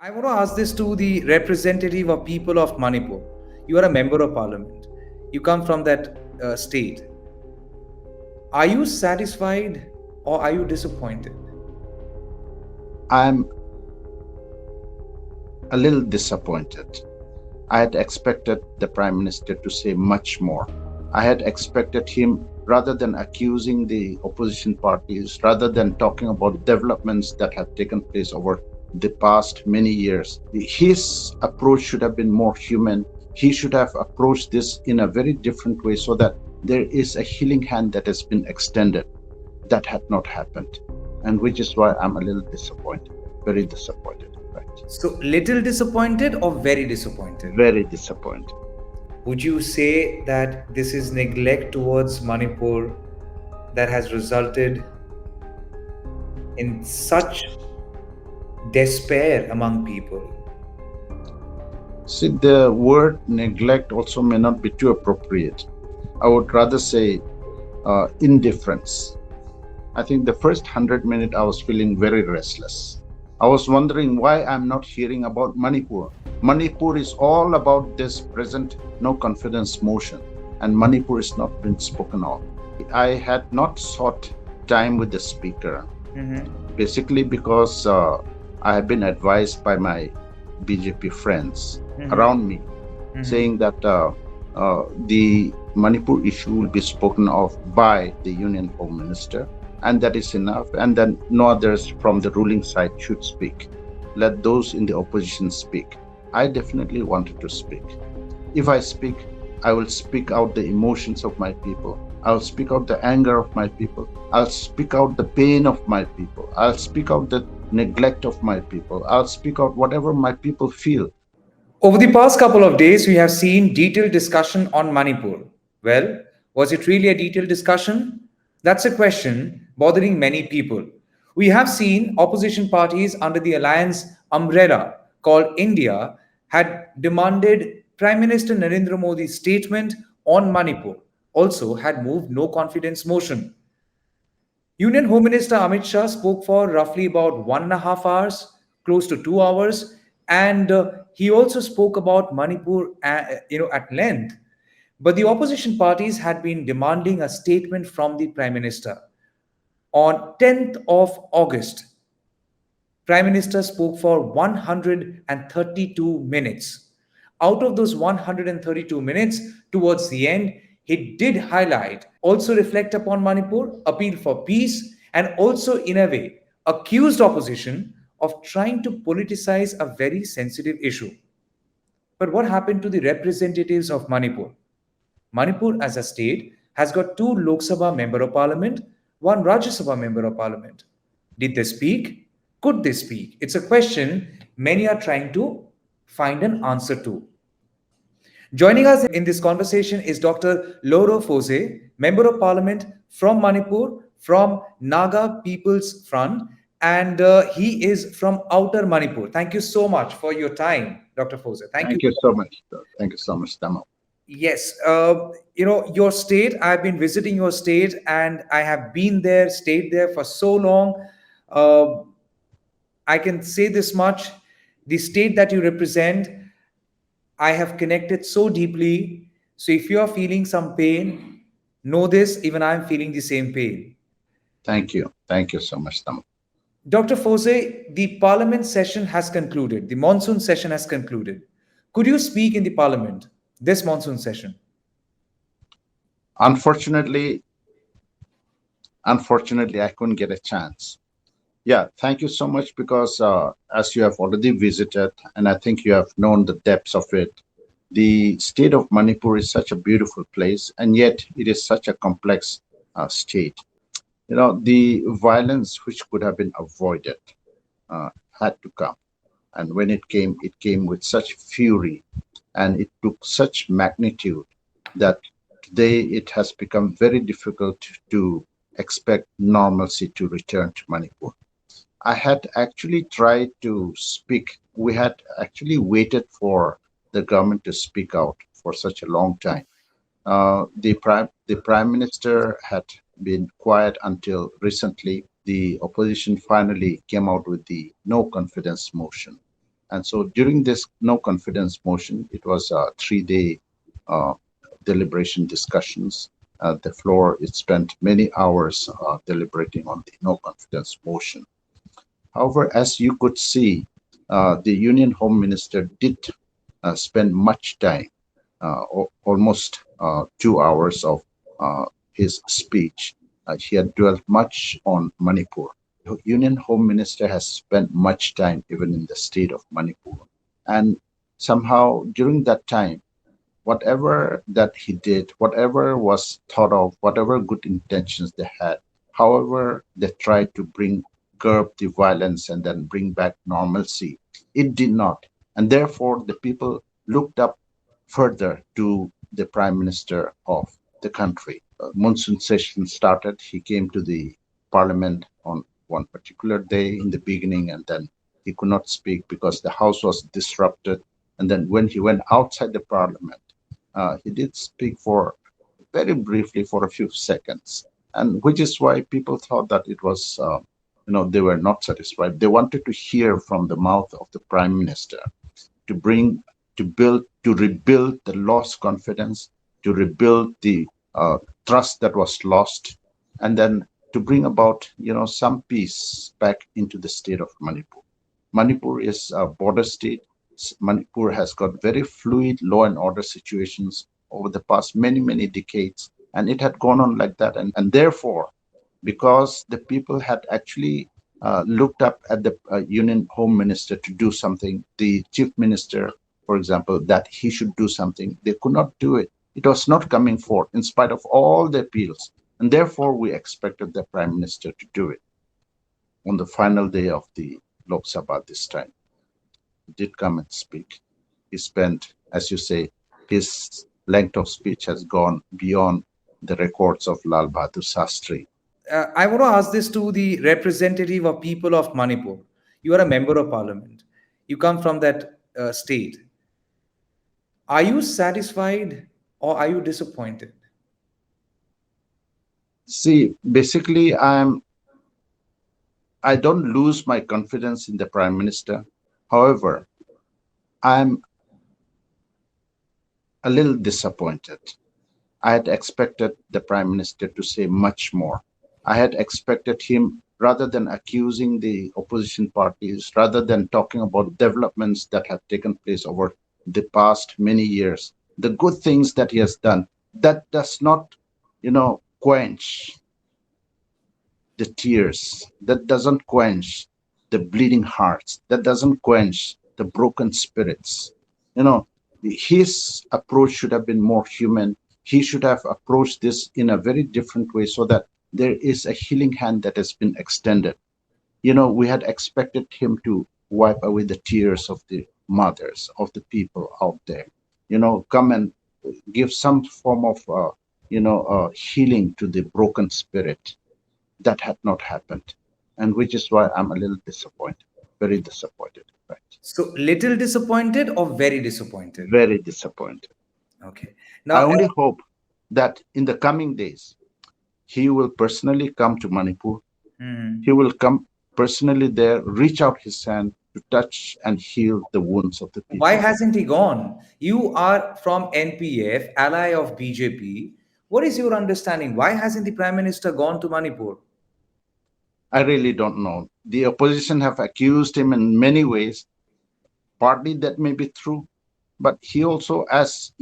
I want to ask this to the representative of people of Manipur. You are a member of parliament. You come from that state. Are you satisfied or are you disappointed? I'm a little disappointed. I had expected the Prime Minister to say much more. I had expected him, rather than accusing the opposition parties, rather than talking about developments that have taken place over the past many years, his approach should have been more human. He should have approached this in a very different way so that there is a healing hand that has been extended. That had not happened. And which is why I'm a little disappointed, very disappointed, in fact. So, little disappointed or very disappointed? Very disappointed. Would you say that this is neglect towards Manipur that has resulted in such despair among people? See, the word neglect also may not be too appropriate. I would rather say indifference. I think the first 100 minutes I was feeling very restless. I was wondering why I'm not hearing about Manipur. Manipur is all about this present no confidence motion, and Manipur is not being spoken of. I had not sought time with the speaker, basically because I have been advised by my BJP friends around me, saying that the Manipur issue will be spoken of by the Union Home Minister, and that is enough, and then no others from the ruling side should speak. Let those in the opposition speak. I definitely wanted to speak. If I speak, I will speak out the emotions of my people. I'll speak out the anger of my people. I'll speak out the pain of my people. I'll speak out the neglect of my people. I'll speak out whatever my people feel. Over the past couple of days, we have seen detailed discussion on Manipur. Well, was it really a detailed discussion? That's a question bothering many people. We have seen opposition parties under the alliance umbrella called India had demanded Prime Minister Narendra Modi's statement on Manipur, also had moved no confidence motion. Union Home Minister Amit Shah spoke for roughly about 1.5 hours, close to 2 hours, and he also spoke about Manipur, at length. But the opposition parties had been demanding a statement from the Prime Minister. On 10th of August, Prime Minister spoke for 132 minutes. Out of those 132 minutes, towards the end, he did highlight, also reflect upon Manipur, appeal for peace, and also, in a way, accused opposition of trying to politicize a very sensitive issue. But what happened to the representatives of Manipur? Manipur, as a state, has got two Lok Sabha member of parliament, one Rajya Sabha member of parliament. Did they speak? Could they speak? It's a question many are trying to find an answer to. Joining us in this conversation is Dr. Lorho Pfoze, Member of Parliament from Manipur, from Naga People's Front, and he is from Outer Manipur. Thank you so much for your time, Dr. Pfoze. Thank you. Thank you so much. Sir. Thank you so much, Tamo. Yes, your state, I've been visiting your state and I have been there, stayed there for so long. Uh, I can say this much, the state that you represent, I have connected so deeply. So if you are feeling some pain, know this, even I'm feeling the same pain. Thank you. Thank you so much, Tamo. Dr. Pfoze, the parliament session has concluded. The monsoon session has concluded. Could you speak in the parliament this monsoon session? Unfortunately, I couldn't get a chance. Yeah, thank you so much because as you have already visited, and I think you have known the depths of it, the state of Manipur is such a beautiful place, and yet it is such a complex state. You know, the violence which could have been avoided had to come. And when it came with such fury and it took such magnitude that today it has become very difficult to expect normalcy to return to Manipur. I had actually tried to speak. We had actually waited for the government to speak out for such a long time. The prime minister had been quiet until recently. The opposition finally came out with the no confidence motion. And so during this no confidence motion, it was a 3 day uh, deliberation discussions. The floor, it spent many hours deliberating on the no confidence motion. However, as you could see, the Union Home Minister did spend much time, almost 2 hours of his speech. He had dwelt much on Manipur. The Union Home Minister has spent much time even in the state of Manipur. And somehow during that time, whatever that he did, whatever was thought of, whatever good intentions they had, however they tried to curb the violence and then bring back normalcy, it did not. And therefore, the people looked up further to the prime minister of the country. Monsoon session started. He came to the parliament on one particular day in the beginning, and then he could not speak because the house was disrupted. And then when he went outside the parliament, he did speak for very briefly for a few seconds, and which is why people thought that it was, they were not satisfied. They wanted to hear from the mouth of the prime minister to bring, to rebuild the lost confidence, to rebuild the trust that was lost, and then to bring about, some peace back into the state of Manipur. Manipur is a border state. Manipur has got very fluid law and order situations over the past many, many decades, and it had gone on like that. And therefore, because the people had actually looked up at the Union Home Minister to do something, the Chief Minister, for example, that he should do something, they could not do it. It was not coming forth in spite of all the appeals. And therefore, we expected the Prime Minister to do it on the final day of the Lok Sabha this time. He did come and speak. He spent, as you say, his length of speech has gone beyond the records of Lal Bahadur Shastri. I want to ask this to the representative of people of Manipur. You are a member of parliament. You come from that state. Are you satisfied or are you disappointed? See, basically, I don't lose my confidence in the Prime Minister. However, I'm a little disappointed. I had expected the Prime Minister to say much more. I had expected him, rather than accusing the opposition parties, rather than talking about developments that have taken place over the past many years, the good things that he has done, that does not, quench the tears, that doesn't quench the bleeding hearts, that doesn't quench the broken spirits. His approach should have been more human. He should have approached this in a very different way so that there is a healing hand that has been extended. We had expected him to wipe away the tears of the mothers, of the people out there, come and give some form of, healing to the broken spirit. That had not happened. And which is why I'm a little disappointed, very disappointed. Right. So, little disappointed or very disappointed? Very disappointed. Okay. I Now, only hope that in the coming days, he will personally come to Manipur. He will come personally there, reach out his hand to touch and heal the wounds of the people. why hasn't he gone? You are from NPF, ally of BJP. What is your understanding? Why hasn't the Prime Minister gone to Manipur? I really don't know. The opposition have accused him in many ways. Partly that may be true, but he also, as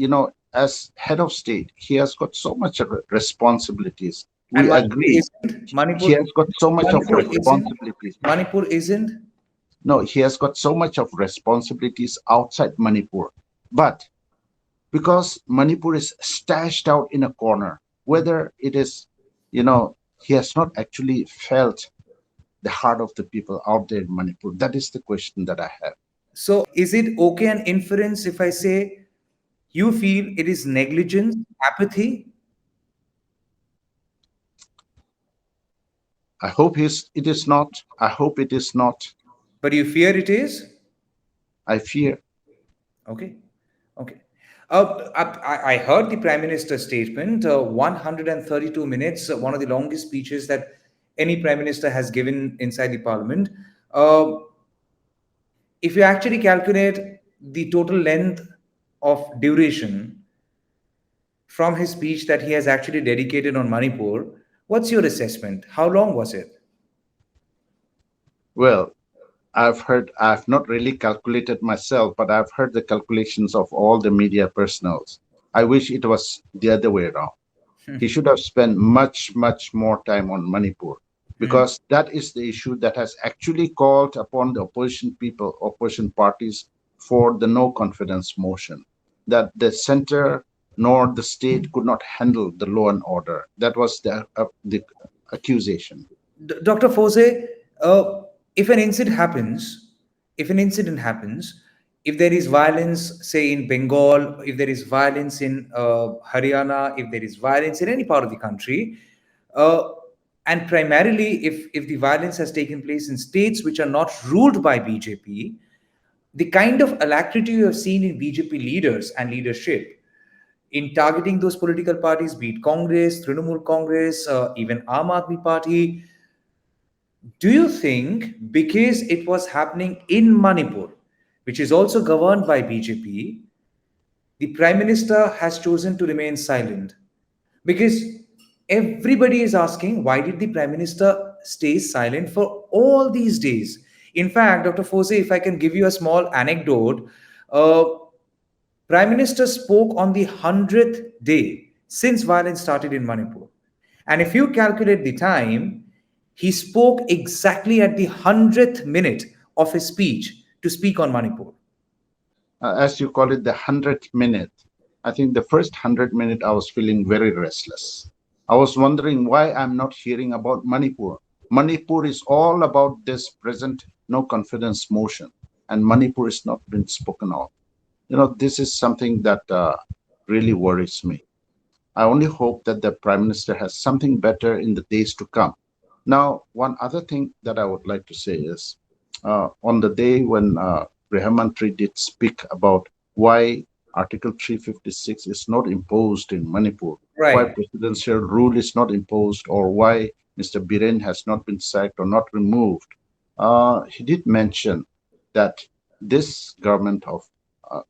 as head of state, he has got so much of responsibilities. And We agree. He has got so much of responsibilities. Manipur isn't. No, he has got so much of responsibilities outside Manipur. But because Manipur is stashed out in a corner, whether it is, he has not actually felt the heart of the people out there in Manipur. That is the question that I have. So, is it okay an inference if I say you feel it is negligence, apathy? I hope it is not. I hope it is not. But you fear it is? I fear. Okay. Okay. I heard the Prime Minister's statement, 132 minutes, one of the longest speeches that any Prime Minister has given inside the Parliament. Uh, If you actually calculate the total length of duration from his speech that he has actually dedicated on Manipur, what's your assessment? How long was it? Well, I've not really calculated myself, but I've heard the calculations of all the media personals. I wish it was the other way around. He should have spent much, much more time on Manipur, Hmm. because that is the issue that has actually called upon the opposition people, opposition parties, for the no confidence motion, that the center nor the state could not handle the law and order. That was the accusation. Dr. Fose, uh, if an incident happens, if an incident happens, if there is violence, say in Bengal, if there is violence in Haryana, if there is violence in any part of the country, uh, and primarily if the violence has taken place in states which are not ruled by BJP, the kind of alacrity you have seen in BJP leaders and leadership in targeting those political parties, be it Congress, Trinamool Congress, even Aam Aadmi Party, do you think because it was happening in Manipur, which is also governed by BJP, the Prime Minister has chosen to remain silent? Because everybody is asking, why did the Prime Minister stay silent for all these days? In fact, Dr. Fose, if I can give you a small anecdote, uh, Prime Minister spoke on the 100th day since violence started in Manipur. And if you calculate the time, he spoke exactly at the 100th minute of his speech to speak on Manipur. As you call it, the 100th minute. I think the first 100 minute I was feeling very restless. I was wondering why I'm not hearing about Manipur. Manipur is all about this present no confidence motion, and Manipur is not been spoken of. This is something that really worries me. I only hope that the Prime Minister has something better in the days to come. Now, one other thing that I would like to say is, on the day when Mantri did speak about why Article 356 is not imposed in Manipur, why Right. presidential rule is not imposed, or why Mr. Biren has not been sacked or not removed, he did mention that this government of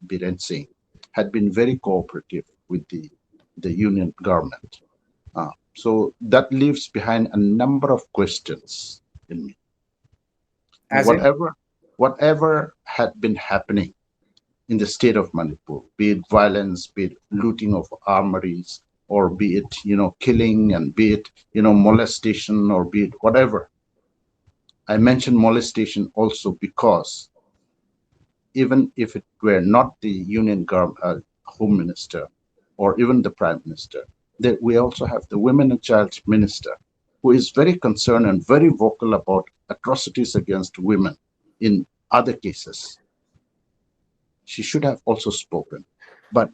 Biren Singh had been very cooperative with the union government. So that leaves behind a number of questions in me. As in? Whatever had been happening in the state of Manipur, be it violence, be it looting of armories, or be it killing, and be it molestation, or be it whatever. I mentioned molestation also because even if it were not the union home minister or even the prime minister, that we also have the women and child minister, who is very concerned and very vocal about atrocities against women in other cases. She should have also spoken, but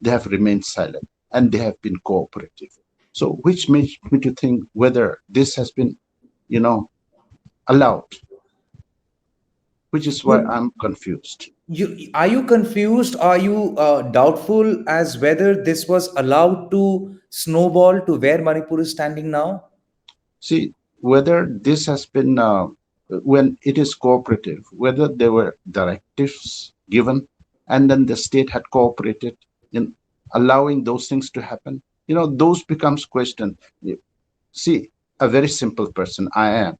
they have remained silent and they have been cooperative. So which makes me to think whether this has been allowed, which is why I'm confused. Are you confused? Are you doubtful as whether this was allowed to snowball to where Manipur is standing now? See, whether this has been, when it is cooperative, whether there were directives given and then the state had cooperated in allowing those things to happen, those becomes question. See, a very simple person I am,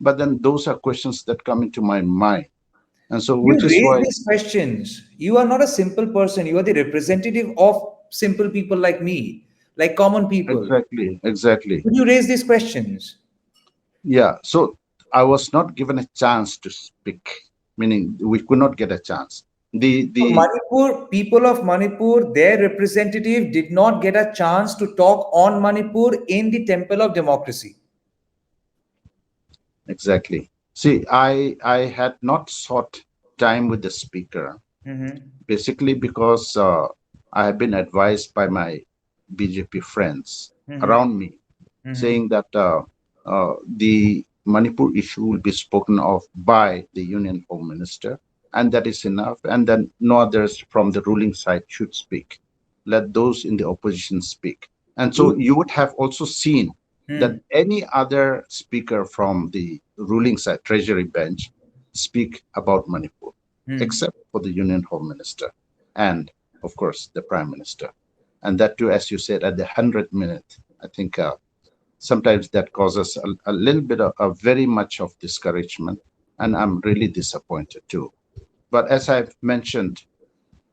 but then those are questions that come into my mind. And so, You which is raise why, these questions. You are not a simple person. You are the representative of simple people like me, like common people. exactly. Would you raise these questions? Yeah. So I was not given a chance to speak, meaning we could not get a chance. So The Manipur, people of Manipur, their representative did not get a chance to talk on Manipur in the temple of democracy. Exactly. See, I had not sought time with the speaker, Mhm. basically because I have been advised by my BJP friends Mhm. around me, Mhm. saying that the Manipur issue will be spoken of by the Union Home Minister, and that is enough. And then no others from the ruling side should speak. Let those in the opposition speak. And so you would have also seen that Hmm. any other speaker from the ruling side, Treasury bench, speak about Manipur, Hmm. except for the Union Home Minister and, of course, the Prime Minister. And that too, as you said, at the 100th minute. I think sometimes that causes a little bit of a very much of discouragement, and I'm really disappointed too. But as I've mentioned,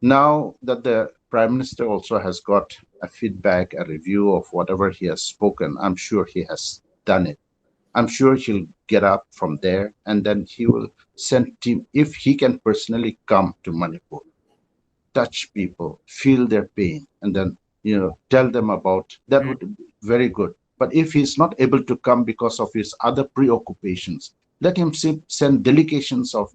now that the Prime Minister also has got a feedback, a review of whatever he has spoken, I'm sure he has done it. I'm sure he'll get up from there, and then he will send team, if he can personally come to Manipur, touch people, feel their pain, and then tell them about that Hmm. would be very good. But if he's not able to come because of his other preoccupations, let him send delegations of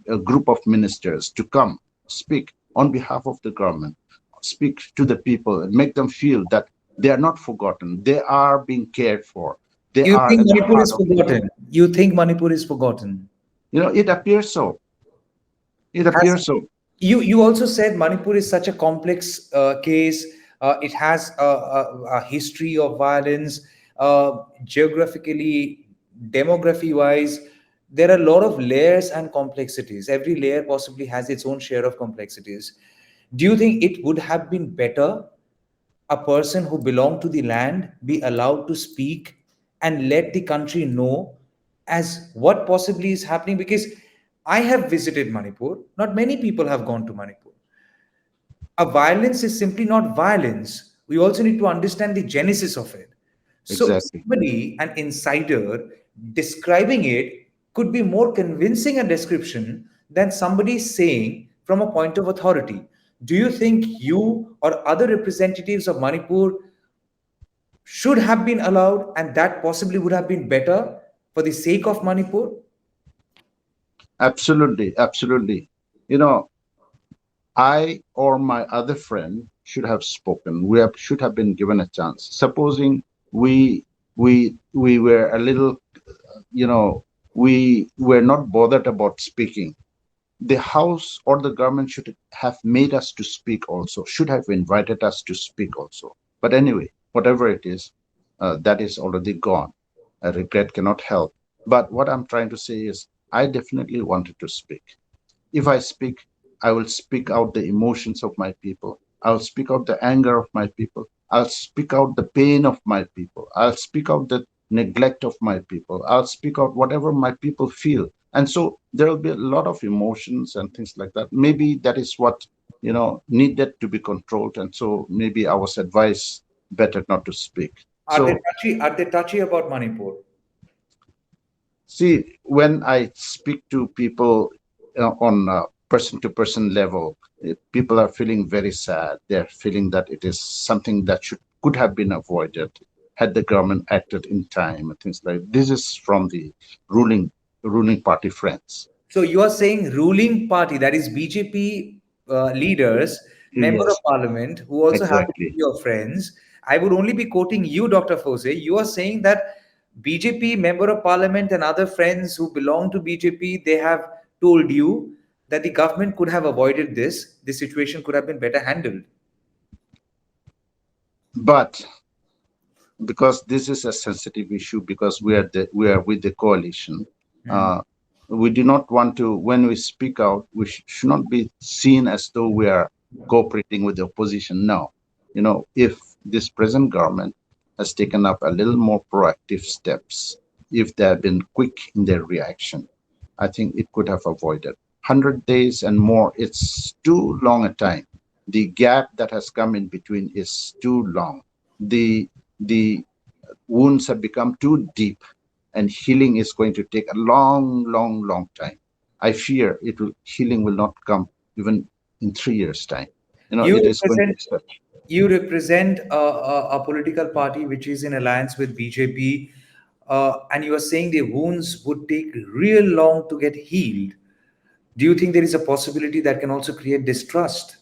a group of ministers to come speak on behalf of the government, speak to the people, and make them feel that they are not forgotten, they are being cared for, they You are think as a Manipur part is of India. forgotten? You think Manipur is forgotten? It appears so. It Has appears so. you also said Manipur is such a complex case. It has a history of violence, geographically, demography wise. There are a lot of layers and complexities. Every layer possibly has its own share of complexities. Do you think it would have been better a person who belonged to the land be allowed to speak and let the country know as what possibly is happening? Because I have visited Manipur, not many people have gone to Manipur. A violence is simply not violence. We also need to understand the genesis of it. So Exactly. somebody, an insider, describing it could be more convincing a description than somebody saying from a point of authority. Do you think you or other representatives of Manipur should have been allowed and that possibly would have been better for the sake of Manipur? Absolutely, absolutely. You know, I or my other friend should have spoken. Should have been given a chance. Supposing we we were a little, you know, we were not bothered about speaking. The House or the government should have made us to speak also. Should have invited us to speak also. But anyway, whatever it is, that is already gone. A regret cannot help. But what I'm trying to say is, I definitely wanted to speak. If I speak, I will speak out the emotions of my people. I'll speak out the anger of my people. I'll speak out the pain of my people. I'll speak out the neglect of my people. I'll speak out whatever my people feel. And so there will be a lot of emotions and things like that. Maybe that is what, needed to be controlled. And so maybe I was advised better not to speak. Are they So touchy? Are they touchy about Manipur? see, when I speak to people on a person to person level, people are feeling very sad. They're feeling that it is something that could have been avoided had the government acted in time and things like this. Is from the ruling party friends. So you are saying ruling party, that is BJP leaders, member of Yes, parliament, who also happen to be exactly. your friends. I would only be quoting you, Dr. Pfoze. You are saying that BJP member of parliament and other friends who belong to BJP, they have told you that the government could have avoided this. This situation could have been better handled. But because this is a sensitive issue, because we are with the coalition, Hmm. uh, we do not want to, when we speak out, we should not be seen as though we are cooperating with the opposition. No, if this present government has taken up a little more proactive steps, if they have been quick in their reaction, I think it could have avoided 100 days and more. It's too long a time. The gap that has come in between is too long. The the wounds have become too deep, and healing is going to take a long, long, long time. I fear healing will not come even in 3 years' time. You It is going to represent be such. you represent a political party which is in alliance with BJP, and you are saying the wounds would take real long to get healed. Do you think there is a possibility that can also create distrust?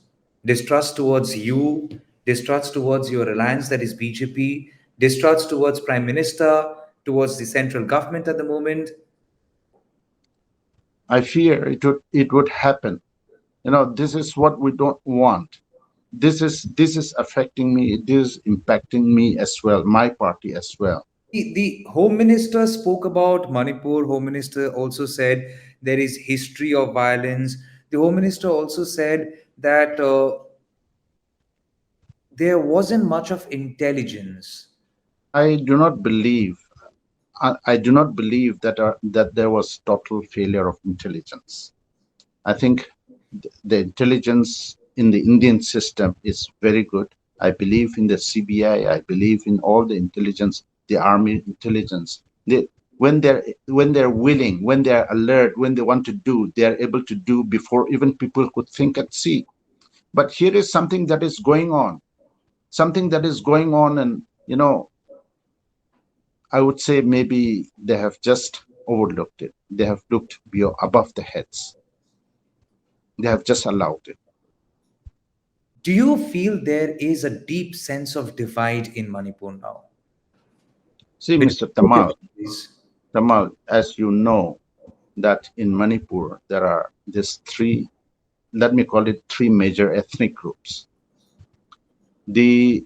Distrust towards you, distrust towards your alliance that is BJP, distrust towards Prime Minister, towards the central government at the moment. I fear it would happen. This is what we don't want. This is affecting me. It is impacting me as well, my party as well. The Home Minister spoke about Manipur. Home Minister also said there is history of violence. The Home Minister also said that there wasn't much of intelligence. I do not believe. I do not believe that there was total failure of intelligence. I think the intelligence in the Indian system is very good. I believe in the CBI. I believe in all the intelligence, the army intelligence. When they're willing, when they're alert, when they want to do, they are able to do before even people could think and see. But here is something that is going on, and I would say maybe they have just overlooked it. They have looked above the heads. They have just allowed it. Do you feel there is a deep sense of divide in Manipur now? See, Between Mr. two Tamal, communities? as you know, that in Manipur there are these three, let me call it three major ethnic groups. The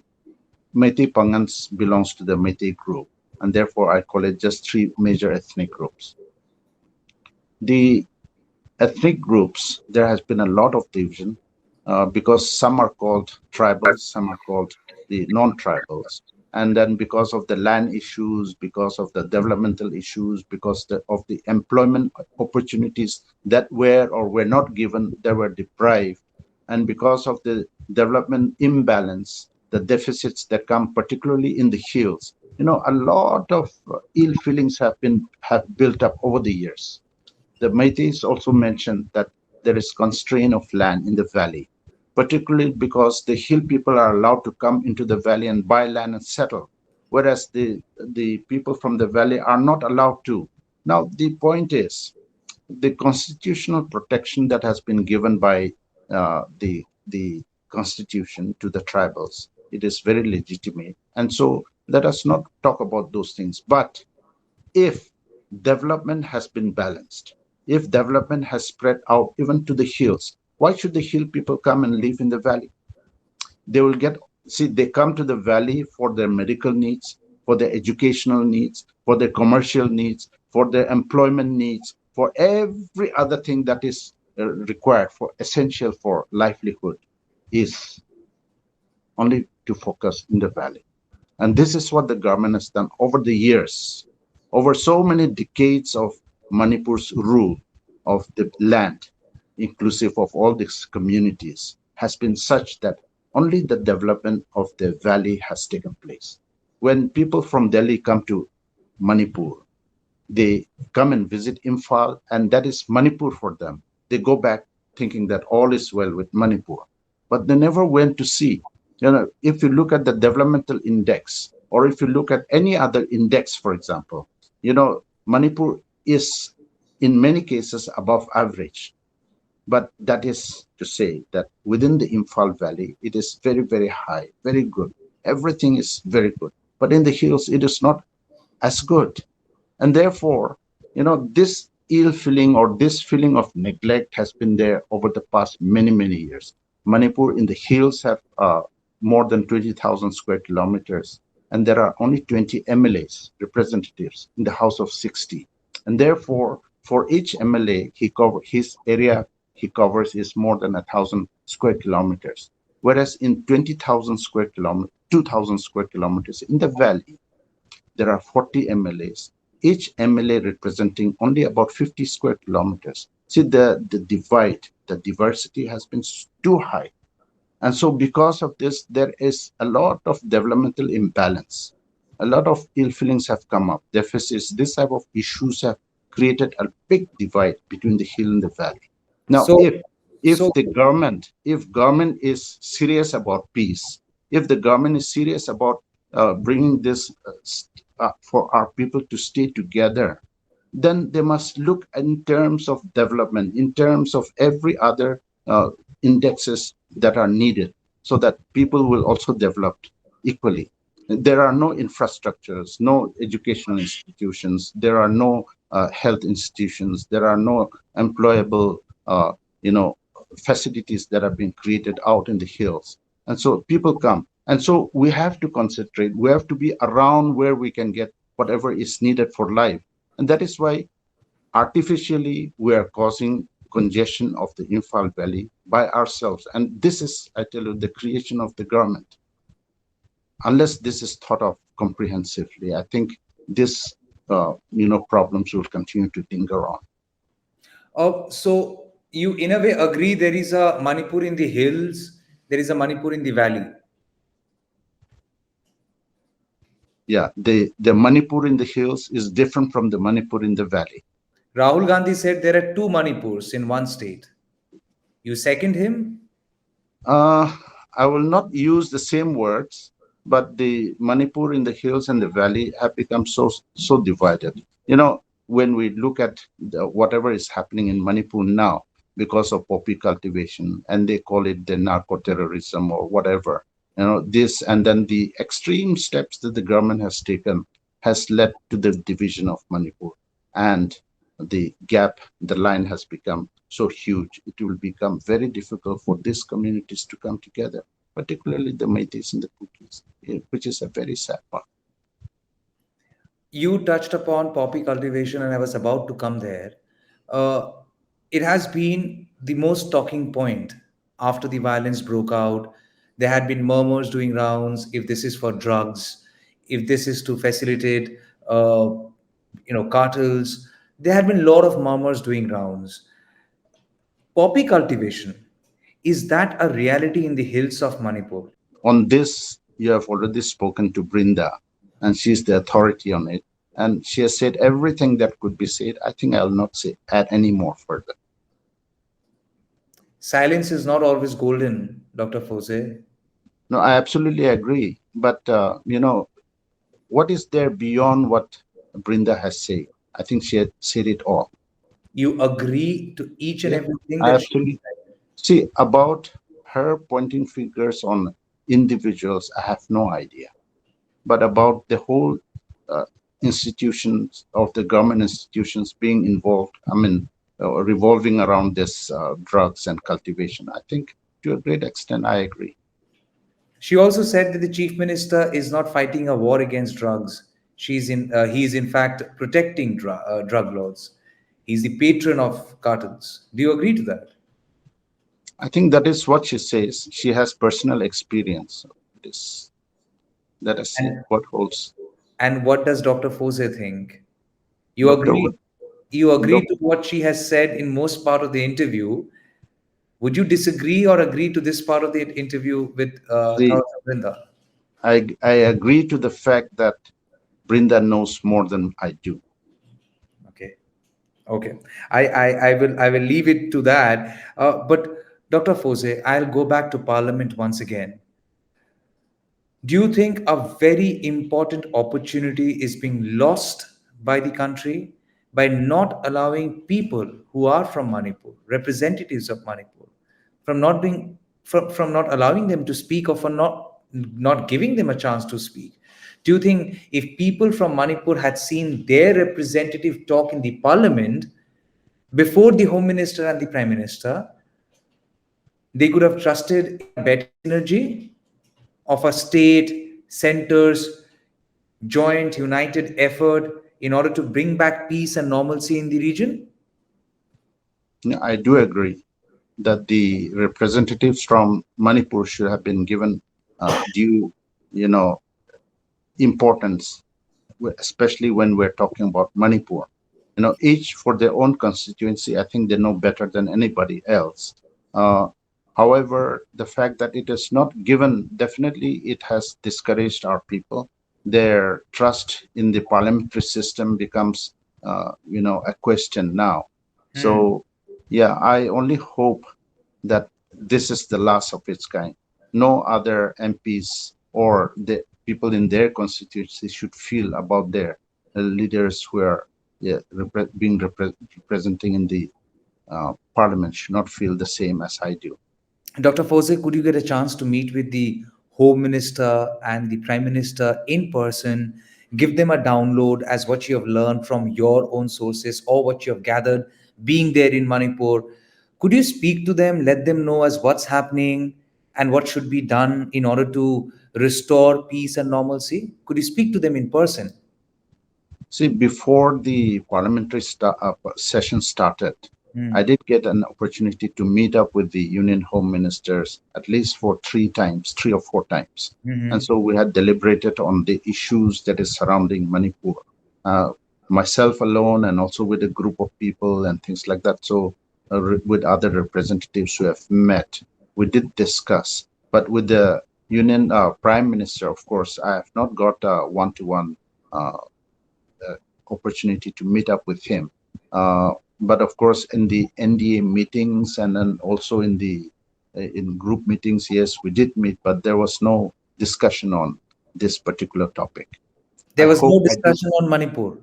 Meitei Pangans belongs to the Meitei group, and therefore I call it just three major ethnic groups. The ethnic groups, there has been a lot of division because some are called tribals, some are called the non-tribals. And then because of the land issues, because of the developmental issues, because of the employment opportunities that were or were not given, they were deprived. And because of the development imbalance, the deficits that come particularly in the hills, a lot of ill feelings have built up over the years. The Meiteis also mentioned that there is constraint of land in the valley, particularly because the hill people are allowed to come into the valley and buy land and settle, whereas the people from the valley are not allowed to. Now, the point is, the constitutional protection that has been given by the constitution to the tribals, it is very legitimate. And so let us not talk about those things. But if development has been balanced, if development has spread out even to the hills, why should the hill people come and live in the valley? They will they come to the valley for their medical needs, for their educational needs, for their commercial needs, for their employment needs, for every other thing that is required for essential for livelihood is only to focus in the valley. And this is what the government has done over the years, over so many decades of Manipur's rule of the land, inclusive of all these communities, has been such that only the development of the valley has taken place. When people from Delhi come to Manipur, they come and visit Imphal, and that is Manipur for them. They go back thinking that all is well with Manipur, but they never went to see. If you look at the developmental index, or if you look at any other index, for example, Manipur is in many cases above average. But that is to say that within the Imphal Valley, it is very, very high, very good. Everything is very good. But in the hills, it is not as good. And therefore, this ill feeling or this feeling of neglect has been there over the past many, many years. Manipur in the hills have more than 20,000 square kilometers, and there are only 20 MLAs, representatives, in the House of 60. And therefore, for each MLA, his area he covers is more than 1,000 square kilometers. Whereas in 20,000 square kilometers, 2,000 square kilometers in the valley, there are 40 MLAs, each MLA representing only about 50 square kilometers. See, the divide, the diversity has been too high. And so because of this, there is a lot of developmental imbalance. A lot of ill feelings have come up. Deficits, this type of issues have created a big divide between the hill and the valley. Now, So, if so the government is serious about peace, if the government is serious about bringing this for our people to stay together, then they must look in terms of development, in terms of every other indexes that are needed, so that people will also develop equally. There are no infrastructures, no educational institutions, there are no health institutions, there are no employable, facilities that are being created out in the hills. And so people come. And so we have to concentrate, we have to be around where we can get whatever is needed for life. And that is why Artificially, we are causing congestion of the Imphal Valley by ourselves. And this is, I tell you, the creation of the government. Unless this is thought of comprehensively, I think this, problems will continue to linger on. So you, in a way, agree there is a Manipur in the hills, there is a Manipur in the valley. Yeah, the Manipur in the hills is different from the Manipur in the valley. Rahul Gandhi said there are two Manipurs in one state. You second him? Uh, I will not use the same words, but the Manipur in the hills and the valley have become so divided. When we look at whatever is happening in Manipur now because of poppy cultivation, and they call it the narco terrorism or whatever, this and then the extreme steps that the government has taken has led to the division of Manipur, and the line has become so huge, it will become very difficult for these communities to come together, particularly the Métis and the Kutis, which is a very sad part. You touched upon poppy cultivation, and I was about to come there. Uh, it has been the most talking point after the violence broke out. There had been murmurs doing rounds if this is for drugs, if this is to facilitate, cartels. There had been a lot of murmurs doing rounds. Poppy cultivation, is that a reality in the hills of Manipur? On this, you have already spoken to Brinda, and she's the authority on it. And she has said everything that could be said. I think I'll not add any more further. Silence is not always golden, Dr. Pfoze. No, I absolutely agree. But, what is there beyond what Brinda has said? I think she had said it all. You agree to each and Yeah, everything I that she absolutely see about her pointing fingers on individuals. I have no idea, but about the whole uh, institutions of the government institutions being involved. I mean, revolving around this drugs and cultivation. I think to a great extent, I agree. She also said that the chief minister is not fighting a war against drugs. He is in fact protecting drug lords. He's the patron of cartels. Do you agree to that? I think that is what she says. She has personal experience of this. Let us see And what holds. and what does Dr. Fose think? You Doctor, agree? You agree doc, to what she has said in most part of the interview. Would you disagree or agree to this part of the interview with the Tharasa Brinda? I agree to the fact that Brinda knows more than I do. Okay. Okay, I will leave it to that. But Dr. Fose, I'll go back to Parliament once again. Do you think a very important opportunity is being lost by the country by not allowing people who are from Manipur, representatives of Manipur, from not being from not allowing them to speak or for not giving them a chance to speak? Do you think if people from Manipur had seen their representative talk in the parliament before the Home Minister and the Prime Minister, they could have trusted in a better synergy of a state, centers, joint, united effort in order to bring back peace and normalcy in the region? Yeah, I do agree that the representatives from Manipur should have been given due, you know, importance, especially when we're talking about Manipur. Each for their own constituency, I think they know better than anybody else. Uh, However, the fact that it is not given, definitely it has discouraged our people. Their trust in the parliamentary system becomes, a question now. Hmm. So, yeah, I only hope that this is the last of its kind. No other MPs or the people in their constituency should feel about their leaders who are, yeah, representing in the parliament should not feel the same as I do. Dr. Fose, could you get a chance to meet with the Home Minister and the Prime Minister in person? Give them a download as what you have learned from your own sources or what you have gathered being there in Manipur. Could you speak to them, let them know as what's happening and what should be done in order to restore peace and normalcy? Could you speak to them in person? See, before the parliamentary session started, I did get an opportunity to meet up with the Union Home Ministers at least for 3 or 4 times. And so we had deliberated on the issues that is surrounding Manipur, uh, myself alone and also with a group of people and things like that. So with other representatives who have met, we did discuss. But with the Union Prime Minister, of course, I have not got a one-to-one opportunity to meet up with him. But of course, in the NDA meetings and then also in the in group meetings, yes, we did meet, but there was no discussion on this particular topic. I There was hope no I did. discussion on Manipur.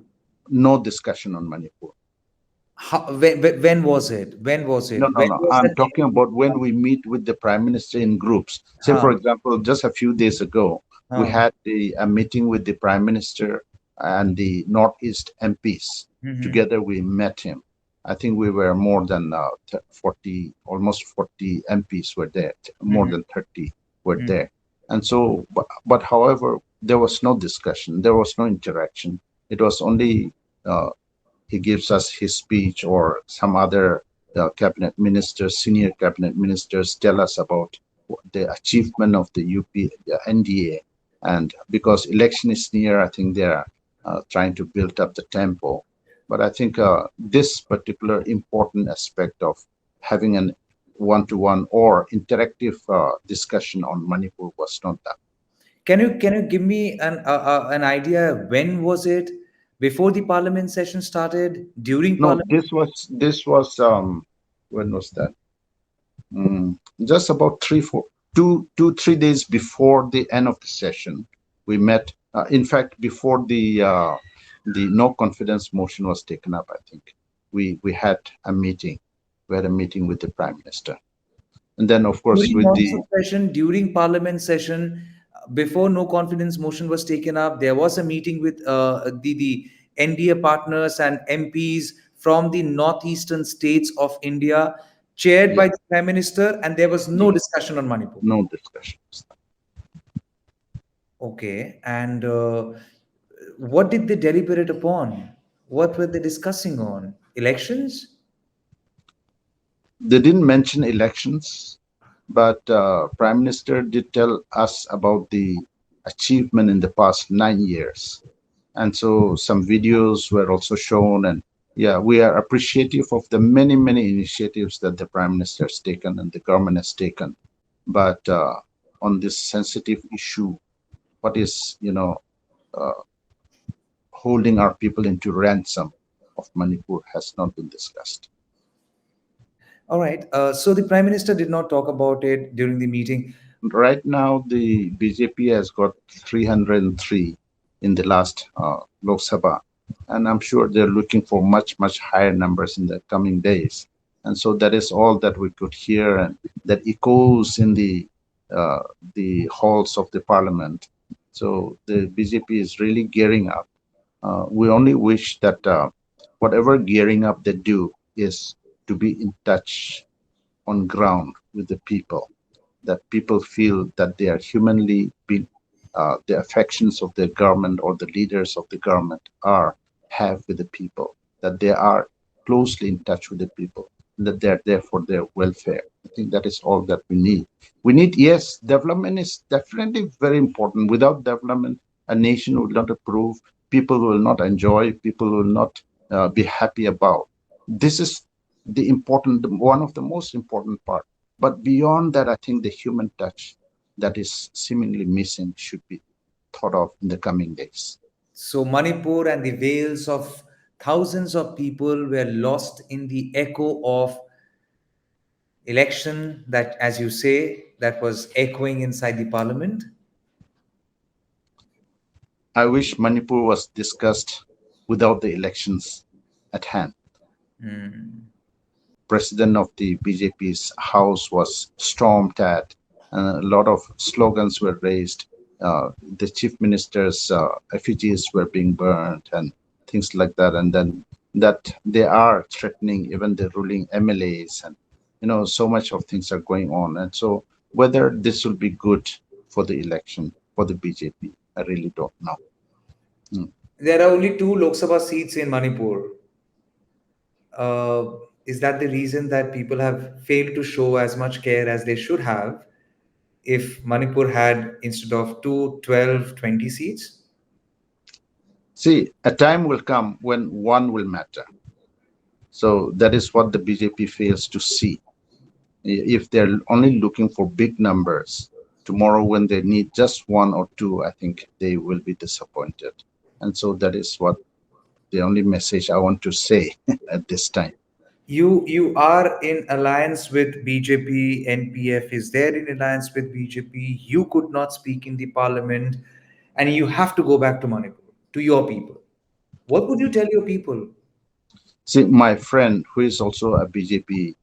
No discussion on Manipur. When was it? When was No, it? no, When no. was I'm that talking about when we meet with the Prime Minister in groups. Say, Huh, for example, just a few days ago, we huh. had a meeting with the Prime Minister and the Northeast MPs. Together, we met him. I think we were more than 40, almost 40 MPs were there, more than 30 were there. And so, however, there was no discussion, there was no interaction. It was only he gives us his speech or some other cabinet ministers, senior cabinet ministers tell us about the achievement of the UP NDA. And because election is near, I think they're trying to build up the tempo. But I think this particular important aspect of having an one-to-one or interactive discussion on Manipur was not done. Can you give me an idea when was it? Before the parliament session started? During No, parliament? this was when was that? Just about 3 days before the end of the session, we met. In fact, before the no confidence motion was taken up, I think we had a meeting. We had a meeting with the Prime Minister, and then of course During with the monsoon session, during parliament session, before no confidence motion was taken up, there was a meeting with the NDA partners and MPs from the northeastern states of India, chaired yeah, by the Prime Minister, and there was no yeah, discussion on Manipur. no discussions. Okay, and what did they deliberate upon? What were they discussing on? Elections? They didn't mention elections, but Prime Minister did tell us about the achievement in the past 9 years. And so some videos were also shown, and yeah, we are appreciative of the many initiatives that the Prime Minister has taken and the government has taken. But on this sensitive issue, what is uh, holding our people into ransom of Manipur has not been discussed. All right. So the Prime Minister did not talk about it during the meeting. Right now, the BJP has got 303 in the last Lok Sabha, and I'm sure they're looking for much higher numbers in the coming days. And so that is all that we could hear, and that echoes in the halls of the parliament. So the BJP is really gearing up. We only wish that whatever gearing up they do is to be in touch on ground with the people, that people feel that they are humanly being, the affections of the government or the leaders of the government have with the people, that they are closely in touch with the people, that they are there for their welfare. I think that is all that we need. We need, yes, development is definitely very important. Without development, a nation will not approve, people will not enjoy, people will not be happy about. This is the important, one of the most important part. But beyond that, I think the human touch that is seemingly missing should be thought of in the coming days. So Manipur and the wails of thousands of people were lost in the echo of election that, as you say, that was echoing inside the parliament. I wish Manipur was discussed without the elections at hand. President of the BJP's house was stormed at, and a lot of slogans were raised. The chief minister's effigies were being burned and things like that. And then that they are threatening even the ruling MLAs, and so much of things are going on. And so whether this will be good for the election for the BJP, I really don't know. There are only two Lok Sabha seats in Manipur. Uh, is that the reason that people have failed to show as much care as they should have if Manipur had, instead of 2, 12, 20 seats? See, a time will come when one will matter. So that is what the BJP fails to see. If they're only looking for big numbers, tomorrow when they need just one or two, I think they will be disappointed. And so that is what the only message I want to say at this time. You are in alliance with BJP, NPF is there in alliance with BJP. You could not speak in the parliament, and you have to go back to Manipur, to your people. What would you tell your people? See, my friend, who is also a BJP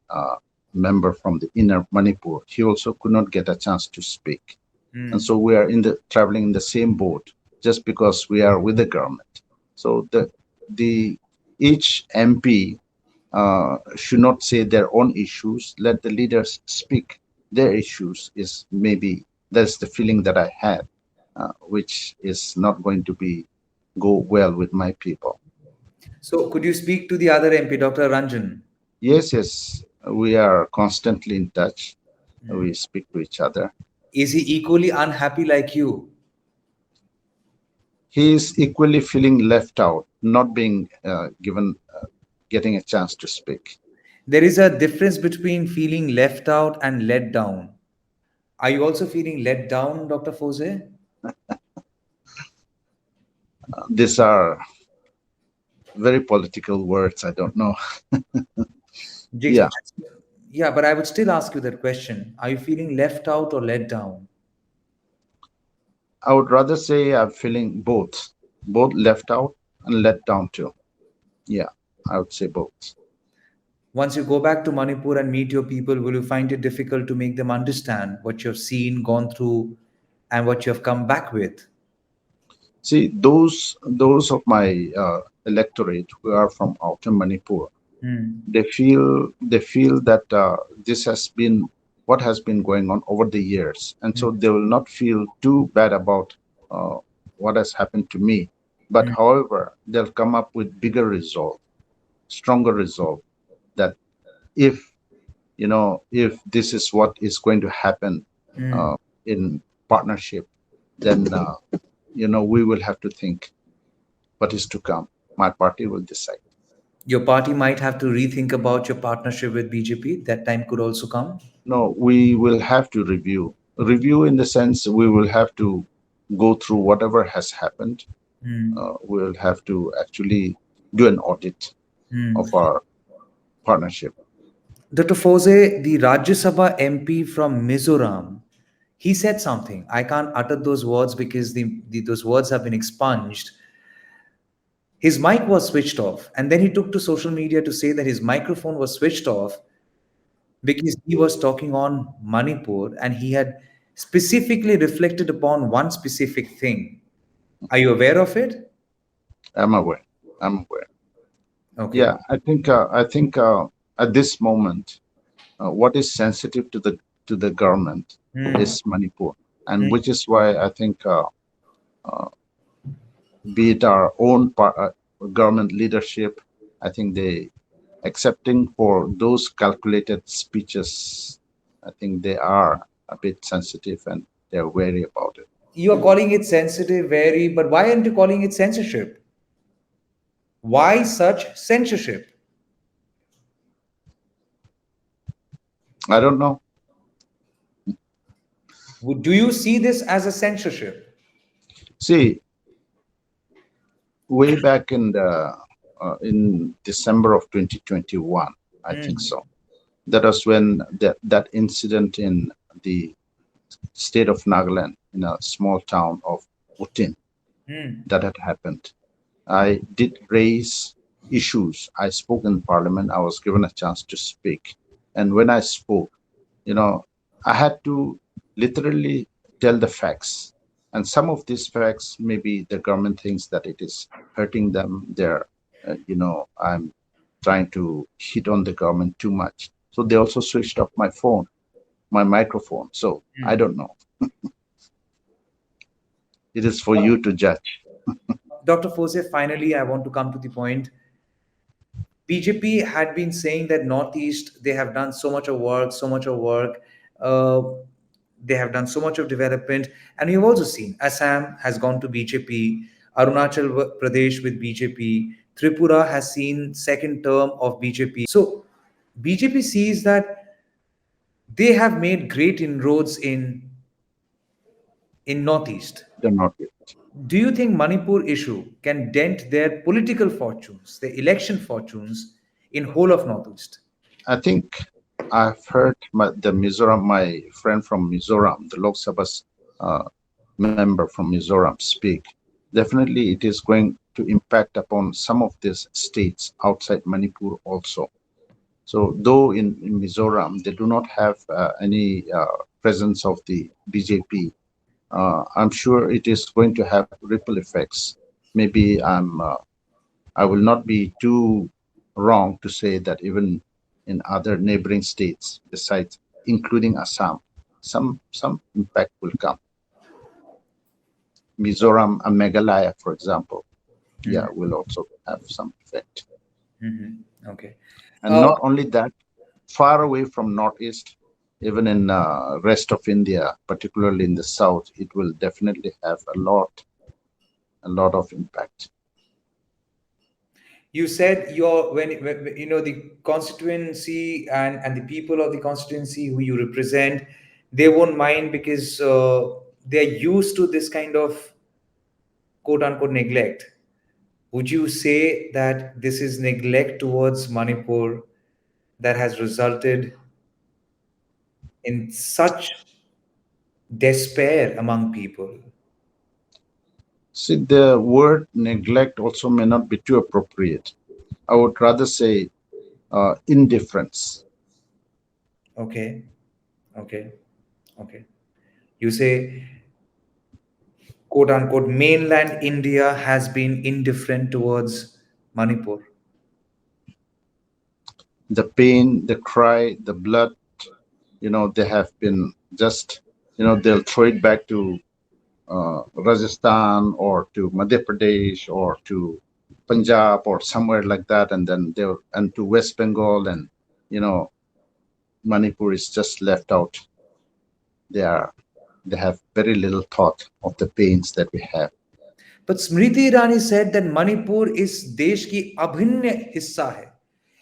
member from the inner Manipur, he also could not get a chance to speak. And so we are traveling in the same boat just because we are with the government. So the each MP should not say their own issues. Let the leaders speak their issues. Is maybe that's the feeling that I had, which is not going to be go well with my people. So, could you speak to the other MP, Dr. Ranjan? Yes, yes, we are constantly in touch. We speak to each other. Is he equally unhappy like you? He is equally feeling left out, not being given, getting a chance to speak. There is a difference between feeling left out and let down. Are you also feeling let down, Dr. Pfoze? These are very political words. I don't know. Yeah, Yeah, but I would still ask you that question. Are you feeling left out or let down? I would rather say I'm feeling both left out and let down too. Yeah, I would say both. Once you go back to Manipur and meet your people, will you find it difficult to make them understand what you've seen, gone through, and what you have come back with? See, those of my electorate who are from outer Manipur, Hmm. they feel that this has been what has been going on over the years, and so they will not feel too bad about uh, what has happened to me. But Hmm. however, they'll come up with bigger resolve, stronger resolve, that if if this is what is going to happen Hmm. uh, in partnership, then we will have to think what is to come. My party will decide. Your party might have to rethink about your partnership with BJP. That time could also come. No, we will have to review in the sense we will have to go through whatever has happened. Hmm. We'll have to actually do an audit Hmm. of our partnership. Dr. Pfoze, the Rajya Sabha MP from Mizoram, he said something. I can't utter those words because those words have been expunged. His mic was switched off, and then he took to social media to say that his microphone was switched off because he was talking on Manipur and he had specifically reflected upon one specific thing. Are you aware of it? I'm aware. Okay. Yeah, I think at this moment, what is sensitive to the government Hmm. is Manipur, and Hmm. which is why I think, uh, be it our own government leadership, I think they accepting for those calculated speeches. I think they are a bit sensitive and they're wary about it. You are calling it sensitive, very, but why aren't you calling it censorship? Why such censorship? I don't know. Do you see this as a censorship? See, way back in December of 2021, I think Hmm. so. That was when that incident in the state of Nagaland, in a small town of Utin, Hmm. that had happened. I did raise issues. I spoke in Parliament. I was given a chance to speak. And when I spoke, I had to literally tell the facts. And some of these facts, maybe the government thinks that it is hurting them. I'm trying to hit on the government too much. So they also switched off my phone, my microphone. So I Hmm. don't know. It is for you to judge. Dr. Fose, finally, I want to come to the point. BJP had been saying that Northeast, they have done so much of work, so much of work. Uh, they have done so much of development. And we've also seen Assam has gone to BJP, Arunachal Pradesh with BJP, Tripura has seen second term of BJP. So BJP sees that they have made great inroads in Northeast. The Northeast. Do you think Manipur issue can dent their political fortunes, their election fortunes in whole of Northeast? I think I've heard my friend from Mizoram, the Lok Sabha member from Mizoram speak. Definitely, it is going to impact upon some of these states outside Manipur also. So, though in Mizoram they do not have any presence of the BJP, I'm sure it is going to have ripple effects. Maybe I will not be too wrong to say that even in other neighboring states, besides including Assam, some impact will come. Mizoram and Meghalaya, for example, yeah, will also have some effect. Okay. And not only that, far away from Northeast, even in rest of India, particularly in the south, it will definitely have a lot of impact. You said your when you know the constituency and the people of the constituency who you represent, they won't mind because they're used to this kind of quote unquote neglect. Would you say that this is neglect towards Manipur that has resulted in such despair among people? See, the word neglect also may not be too appropriate. I would rather say indifference. Okay, okay, okay. You say quote unquote mainland India has been indifferent towards Manipur. The pain, the cry, the blood, they have been just, they'll throw it back to Rajasthan or to Madhya Pradesh or to Punjab or somewhere like that, and then and to West Bengal, and you know Manipur is just left out. They are they have very little thought of the pains that we have. But Smriti Irani said that Manipur is देश की अभिन्न हिस्सा है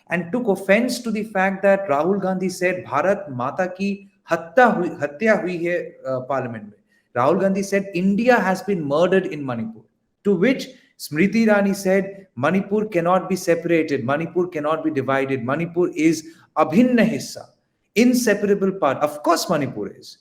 and took offense to the fact that Rahul Gandhi said Bharat माता की हत्या हुई है पार्लियामेंट में. Rahul Gandhi said India has been murdered in Manipur. To which Smriti Irani said Manipur cannot be separated, Manipur cannot be divided, Manipur is abhinna hissa, inseparable part. Of course, Manipur is.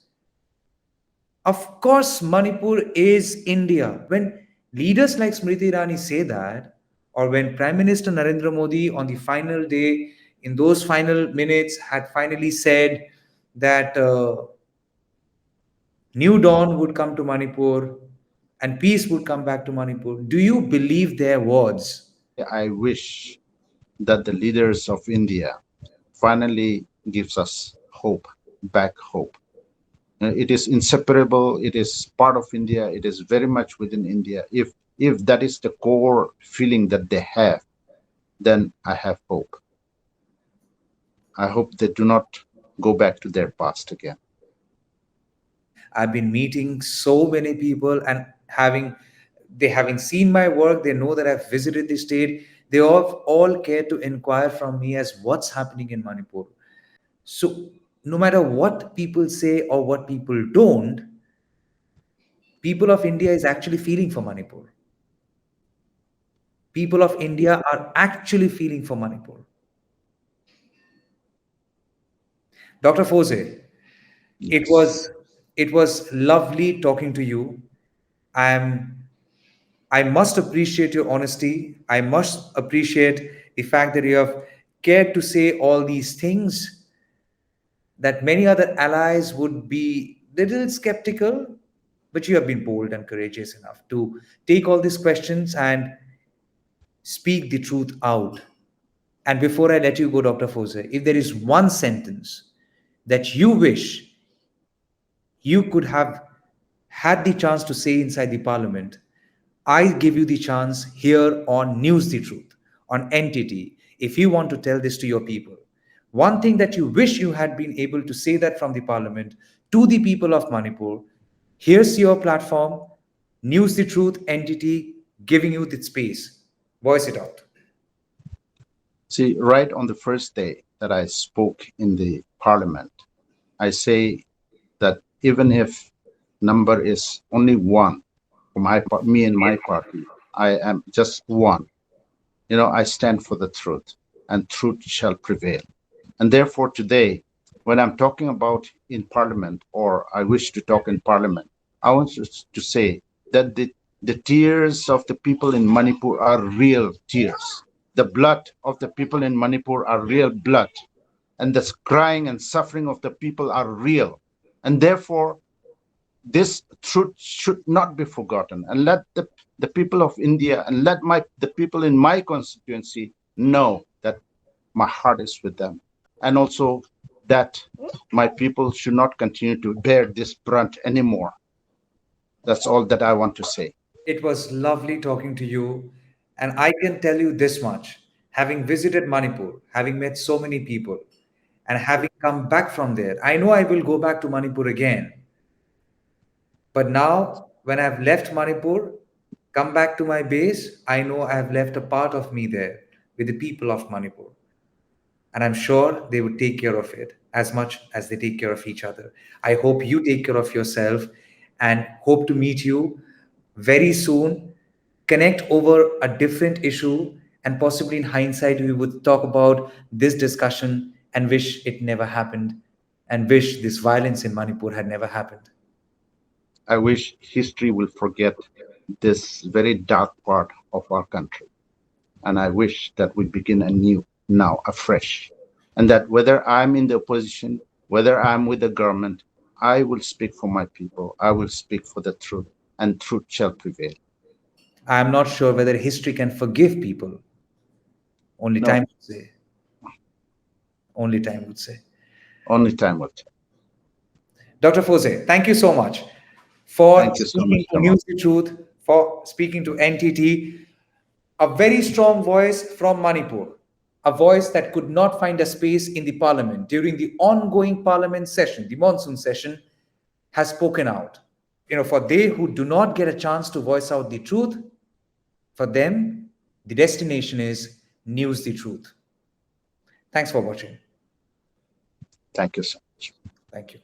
Of course, Manipur is India. When leaders like Smriti Irani say that, or when Prime Minister Narendra Modi on the final day, in those final minutes, had finally said that new dawn would come to Manipur and peace would come back to Manipur, do you believe their words? I wish that the leaders of India finally gives us hope, back hope. It is inseparable. It is part of India. It is very much within India. If that is the core feeling that they have, then I have hope. I hope they do not go back to their past again. I've been meeting so many people and having seen my work, they know that I've visited the state. They all care to inquire from me as what's happening in Manipur. So no matter what people say or what people don't, people of India is actually feeling for Manipur. People of India are actually feeling for Manipur. Dr. Fose, it Yes. was it was lovely talking to you. I'm I must appreciate your honesty. I must appreciate the fact that you have cared to say all these things that many other allies would be little skeptical, but you have been bold and courageous enough to take all these questions and speak the truth out. And before I let you go, Dr. Fose, if there is one sentence that you wish you could have had the chance to say inside the parliament, I give you the chance here on News the Truth, on NTT, if you want to tell this to your people. One thing that you wish you had been able to say that from the parliament to the people of Manipur, here's your platform, News the Truth, NTT, giving you the space. Voice it out. See, right on the first day that I spoke in the parliament, I say that even if number is only one for me and my party, I am just one. I stand for the truth, and truth shall prevail. And therefore, today, when I'm talking about in parliament, or I wish to talk in parliament, I want to say that the tears of the people in Manipur are real tears. The blood of the people in Manipur are real blood. And the crying and suffering of the people are real. And therefore, this truth should not be forgotten. And let the people of India and let the people in my constituency know that my heart is with them. And also that my people should not continue to bear this brunt anymore. That's all that I want to say. It was lovely talking to you. And I can tell you this much, having visited Manipur, having met so many people, and having come back from there, I know I will go back to Manipur again. But now, when I've left Manipur, come back to my base, I know I have left a part of me there with the people of Manipur. And I'm sure they would take care of it as much as they take care of each other. I hope you take care of yourself and hope to meet you very soon, connect over a different issue, and possibly in hindsight, we would talk about this discussion and wish it never happened and wish this violence in Manipur had never happened. I wish history will forget this very dark part of our country. And I wish that we begin anew now, afresh. And that whether I'm in the opposition, whether I'm with the government, I will speak for my people. I will speak for the truth, and truth shall prevail. I am not sure whether history can forgive people. Only time No, would say. Only time would say. only time will tell. Dr. Pfoze, thank you so much for Thank you so much, speaking to Jamal. News the Truth, for speaking to NTT. A very strong voice from Manipur, a voice that could not find a space in the parliament during the ongoing parliament session, the monsoon session, has spoken out. For they who do not get a chance to voice out the truth, for them, the destination is News the Truth. Thanks for watching. Thank you so much. Thank you.